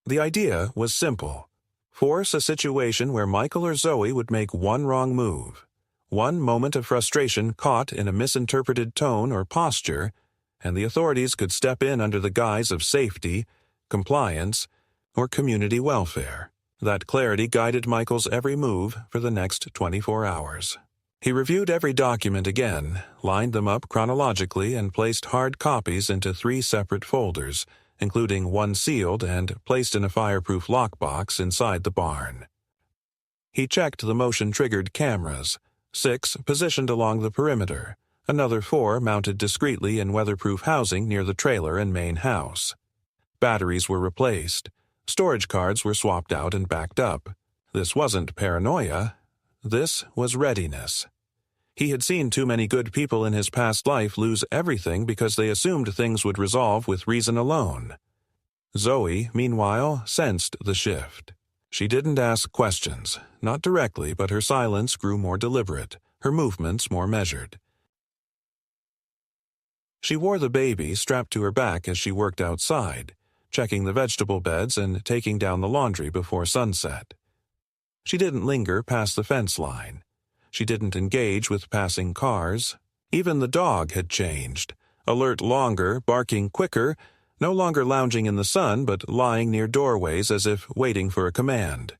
The idea was simple. Force a situation where Michael or Zoe would make one wrong move, one moment of frustration caught in a misinterpreted tone or posture, and the authorities could step in under the guise of safety, compliance, or community welfare. That clarity guided Michael's every move for the next 24 hours. He reviewed every document again, lined them up chronologically, and placed hard copies into 3 separate folders, including one sealed and placed in a fireproof lockbox inside the barn. He checked the motion-triggered cameras, 6 positioned along the perimeter, another 4 mounted discreetly in weatherproof housing near the trailer and main house. Batteries were replaced. Storage cards were swapped out and backed up. This wasn't paranoia. This was readiness. He had seen too many good people in his past life lose everything because they assumed things would resolve with reason alone. Zoe, meanwhile, sensed the shift. She didn't ask questions, not directly, but her silence grew more deliberate, her movements more measured. She wore the baby strapped to her back as she worked outside, checking the vegetable beds and taking down the laundry before sunset. She didn't linger past the fence line. She didn't engage with passing cars. Even the dog had changed, alert longer, barking quicker, no longer lounging in the sun but lying near doorways as if waiting for a command.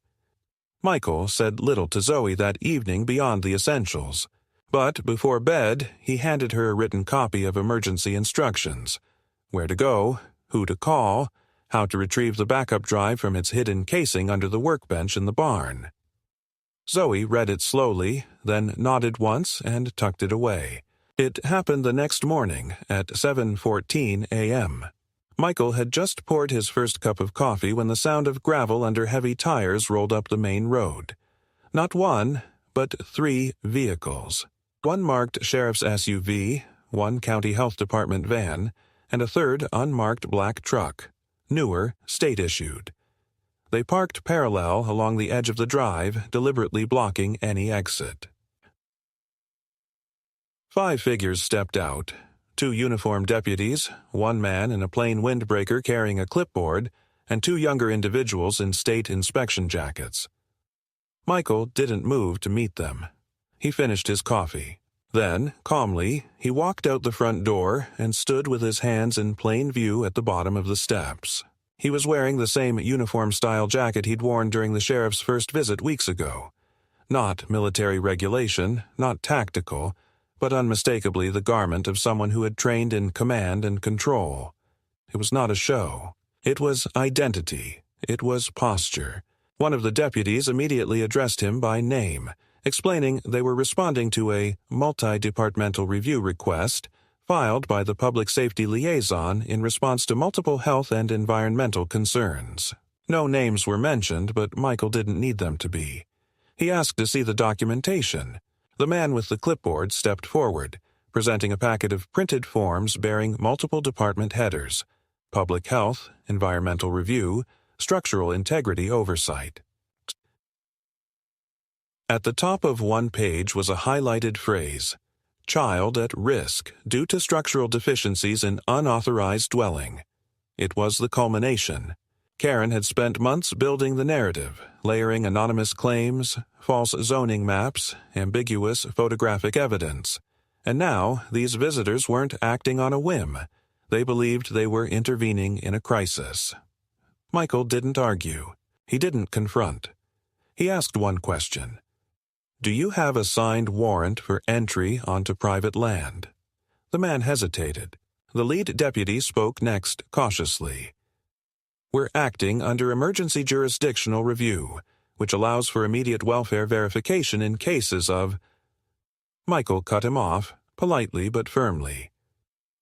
Michael said little to Zoe that evening beyond the essentials, but before bed he handed her a written copy of emergency instructions: where to go, who to call, how to retrieve the backup drive from its hidden casing under the workbench in the barn. Zoe read it slowly, then nodded once and tucked it away. It happened the next morning at 7:14 a.m. Michael had just poured his first cup of coffee when the sound of gravel under heavy tires rolled up the main road. Not one, but 3 vehicles. One marked sheriff's SUV, one county health department van, and a third unmarked black truck, newer, state-issued. They parked parallel along the edge of the drive, deliberately blocking any exit. 5 figures stepped out. 2 uniformed deputies, one man in a plain windbreaker carrying a clipboard, and 2 younger individuals in state inspection jackets. Michael didn't move to meet them. He finished his coffee. Then, calmly, he walked out the front door and stood with his hands in plain view at the bottom of the steps. He was wearing the same uniform-style jacket he'd worn during the sheriff's first visit weeks ago. Not military regulation, not tactical, but unmistakably the garment of someone who had trained in command and control. It was not a show. It was identity. It was posture. One of the deputies immediately addressed him by name, explaining they were responding to a multi-departmental review request filed by the public safety liaison in response to multiple health and environmental concerns. No names were mentioned, but Michael didn't need them to be. He asked to see the documentation. The man with the clipboard stepped forward, presenting a packet of printed forms bearing multiple department headers: public health, environmental review, structural integrity oversight. At the top of one page was a highlighted phrase: child at risk due to structural deficiencies in unauthorized dwelling. It was the culmination. Karen had spent months building the narrative, layering anonymous claims, false zoning maps, ambiguous photographic evidence. And now, these visitors weren't acting on a whim. They believed they were intervening in a crisis. Michael didn't argue. He didn't confront. He asked one question. "Do you have a signed warrant for entry onto private land?" The man hesitated. The lead deputy spoke next cautiously. "We're acting under emergency jurisdictional review, which allows for immediate welfare verification in cases of—" Michael cut him off, politely but firmly.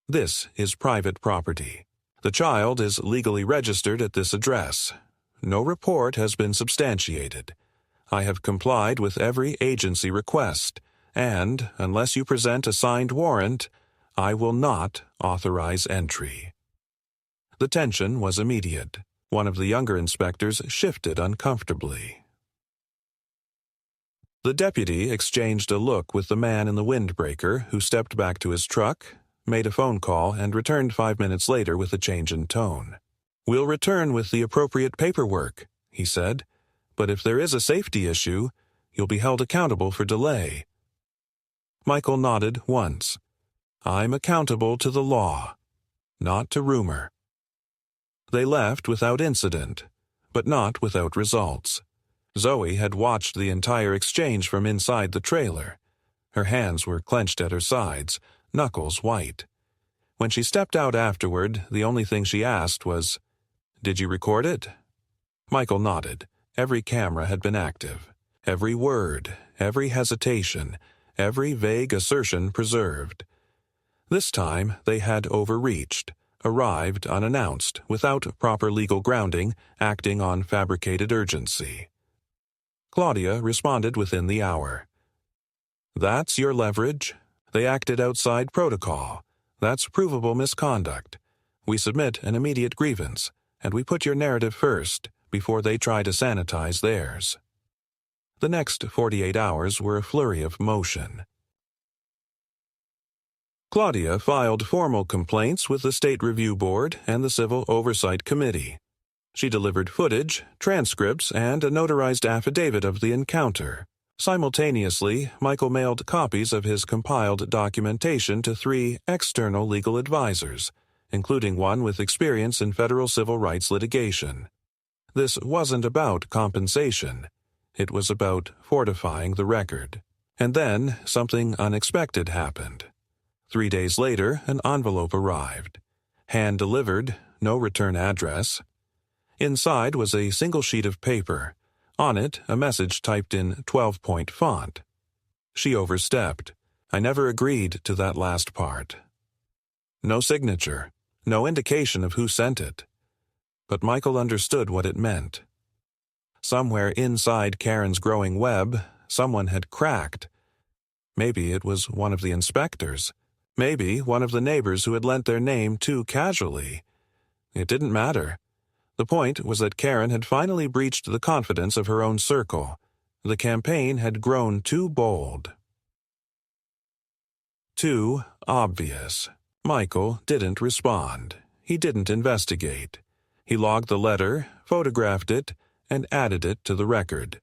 "This is private property. The child is legally registered at this address. No report has been substantiated. I have complied with every agency request, and, unless you present a signed warrant, I will not authorize entry." The tension was immediate. One of the younger inspectors shifted uncomfortably. The deputy exchanged a look with the man in the windbreaker, who stepped back to his truck, made a phone call, and returned 5 minutes later with a change in tone. "We'll return with the appropriate paperwork," he said. "But if there is a safety issue, you'll be held accountable for delay." Michael nodded once. "I'm accountable to the law, not to rumor." They left without incident, but not without results. Zoe had watched the entire exchange from inside the trailer. Her hands were clenched at her sides, knuckles white. When she stepped out afterward, the only thing she asked was, "Did you record it?" Michael nodded. Every camera had been active. Every word, every hesitation, every vague assertion preserved. This time they had overreached, arrived unannounced, without proper legal grounding, acting on fabricated urgency. Claudia responded within the hour. "That's your leverage. They acted outside protocol. That's provable misconduct. We submit an immediate grievance, and we put your narrative first, before they try to sanitize theirs." The next 48 hours were a flurry of motion. Claudia filed formal complaints with the State Review Board and the Civil Oversight Committee. She delivered footage, transcripts, and a notarized affidavit of the encounter. Simultaneously, Michael mailed copies of his compiled documentation to 3 external legal advisors, including one with experience in federal civil rights litigation. This wasn't about compensation. It was about fortifying the record. And then something unexpected happened. 3 days later, an envelope arrived. Hand-delivered, no return address. Inside was a single sheet of paper. On it, a message typed in 12-point font. She overstepped. "I never agreed to that last part." No signature, no indication of who sent it. But Michael understood what it meant. Somewhere inside Karen's growing web, someone had cracked. Maybe it was one of the inspectors. Maybe one of the neighbors who had lent their name too casually. It didn't matter. The point was that Karen had finally breached the confidence of her own circle. The campaign had grown too bold. Too obvious. Michael didn't respond. He didn't investigate. He logged the letter, photographed it, and added it to the record.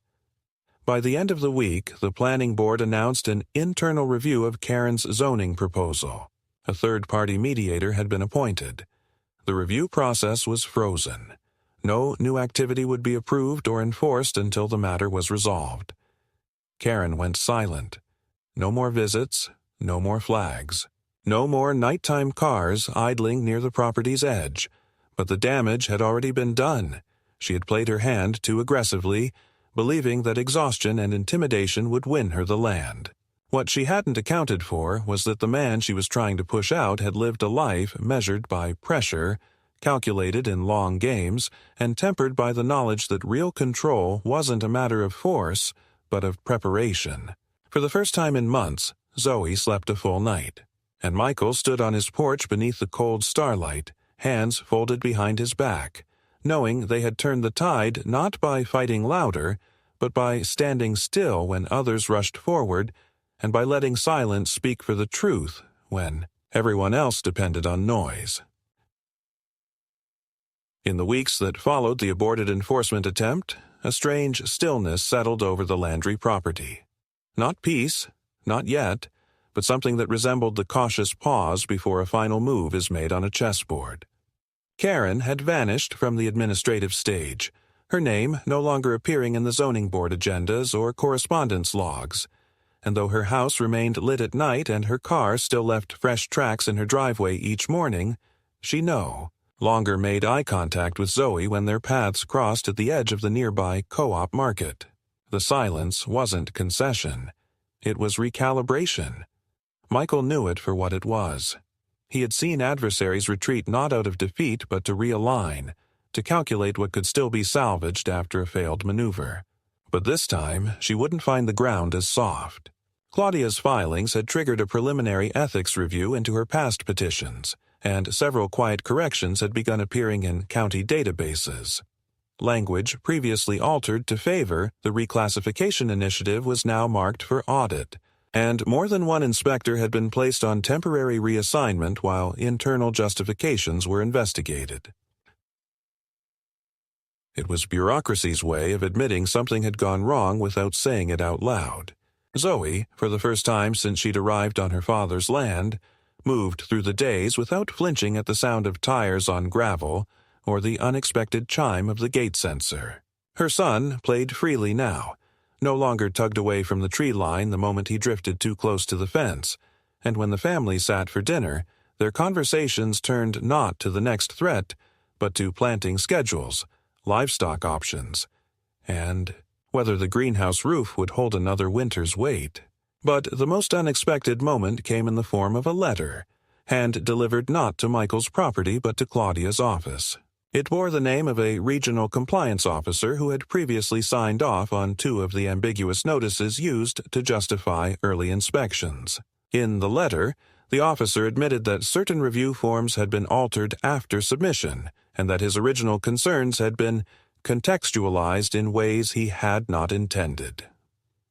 By the end of the week, the planning board announced an internal review of Karen's zoning proposal. A third-party mediator had been appointed. The review process was frozen. No new activity would be approved or enforced until the matter was resolved. Karen went silent. No more visits, no more flags. No more nighttime cars idling near the property's edge. But the damage had already been done. She had played her hand too aggressively, believing that exhaustion and intimidation would win her the land. What she hadn't accounted for was that the man she was trying to push out had lived a life measured by pressure, calculated in long games, and tempered by the knowledge that real control wasn't a matter of force, but of preparation. For the first time in months, Zoe slept a full night, and Michael stood on his porch beneath the cold starlight, hands folded behind his back, knowing they had turned the tide not by fighting louder, but by standing still when others rushed forward, and by letting silence speak for the truth when everyone else depended on noise. In the weeks that followed the aborted enforcement attempt, a strange stillness settled over the Landry property. Not peace, not yet, but something that resembled the cautious pause before a final move is made on a chessboard. Karen had vanished from the administrative stage, her name no longer appearing in the zoning board agendas or correspondence logs, and though her house remained lit at night and her car still left fresh tracks in her driveway each morning, she no longer made eye contact with Zoe when their paths crossed at the edge of the nearby co-op market. The silence wasn't concession. It was recalibration. Michael knew it for what it was. He had seen adversaries retreat not out of defeat but to realign, to calculate what could still be salvaged after a failed maneuver. But this time, she wouldn't find the ground as soft. Claudia's filings had triggered a preliminary ethics review into her past petitions, and several quiet corrections had begun appearing in county databases. Language previously altered to favor the reclassification initiative was now marked for audit, and more than one inspector had been placed on temporary reassignment while internal justifications were investigated. It was bureaucracy's way of admitting something had gone wrong without saying it out loud. Zoe, for the first time since she'd arrived on her father's land, moved through the days without flinching at the sound of tires on gravel or the unexpected chime of the gate sensor. Her son played freely now, no longer tugged away from the tree line the moment he drifted too close to the fence, and when the family sat for dinner, their conversations turned not to the next threat, but to planting schedules, livestock options, and whether the greenhouse roof would hold another winter's weight. But the most unexpected moment came in the form of a letter, hand-delivered not to Michael's property but to Claudia's office. It bore the name of a regional compliance officer who had previously signed off on 2 of the ambiguous notices used to justify early inspections. In the letter, the officer admitted that certain review forms had been altered after submission, and that his original concerns had been contextualized in ways he had not intended.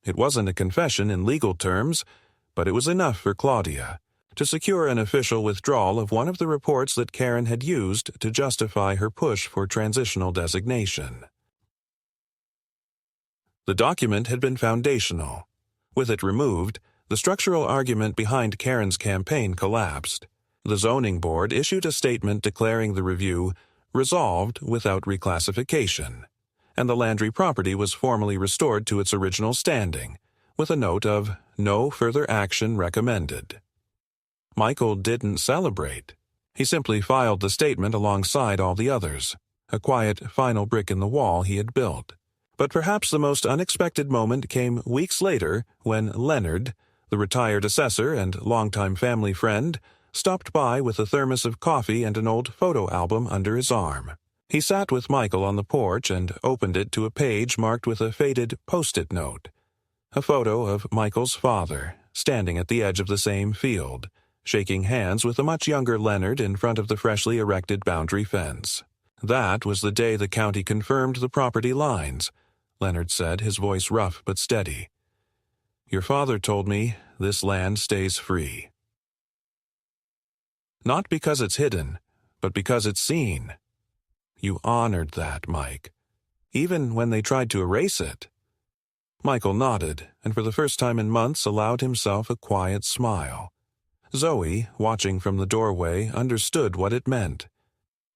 It wasn't a confession in legal terms, but it was enough for Claudia to secure an official withdrawal of one of the reports that Karen had used to justify her push for transitional designation. The document had been foundational. With it removed, the structural argument behind Karen's campaign collapsed. The zoning board issued a statement declaring the review resolved without reclassification, and the Landry property was formally restored to its original standing, with a note of no further action recommended. Michael didn't celebrate. He simply filed the statement alongside all the others, a quiet final brick in the wall he had built. But perhaps the most unexpected moment came weeks later when Leonard, the retired assessor and longtime family friend, stopped by with a thermos of coffee and an old photo album under his arm. He sat with Michael on the porch and opened it to a page marked with a faded Post-it note. A photo of Michael's father, standing at the edge of the same field, shaking hands with a much younger Leonard in front of the freshly erected boundary fence. That was the day the county confirmed the property lines, Leonard said, his voice rough but steady. Your father told me this land stays free. Not because it's hidden, but because it's seen. You honored that, Mike, even when they tried to erase it. Michael nodded, and for the first time in months allowed himself a quiet smile. Zoe, watching from the doorway, understood what it meant.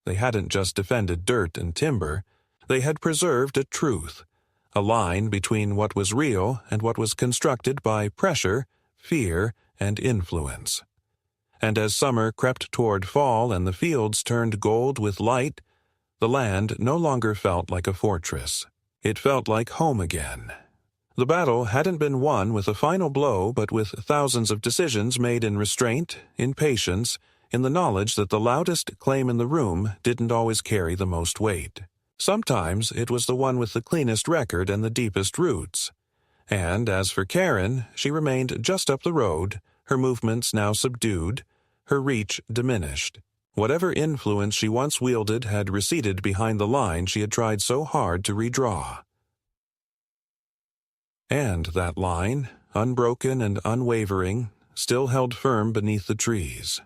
They hadn't just defended dirt and timber, they had preserved a truth, a line between what was real and what was constructed by pressure, fear, and influence. And as summer crept toward fall and the fields turned gold with light, the land no longer felt like a fortress. It felt like home again. The battle hadn't been won with a final blow, but with thousands of decisions made in restraint, in patience, in the knowledge that the loudest claim in the room didn't always carry the most weight. Sometimes it was the one with the cleanest record and the deepest roots. And as for Karen, she remained just up the road, her movements now subdued, her reach diminished. Whatever influence she once wielded had receded behind the line she had tried so hard to redraw. And that line, unbroken and unwavering, still held firm beneath the trees.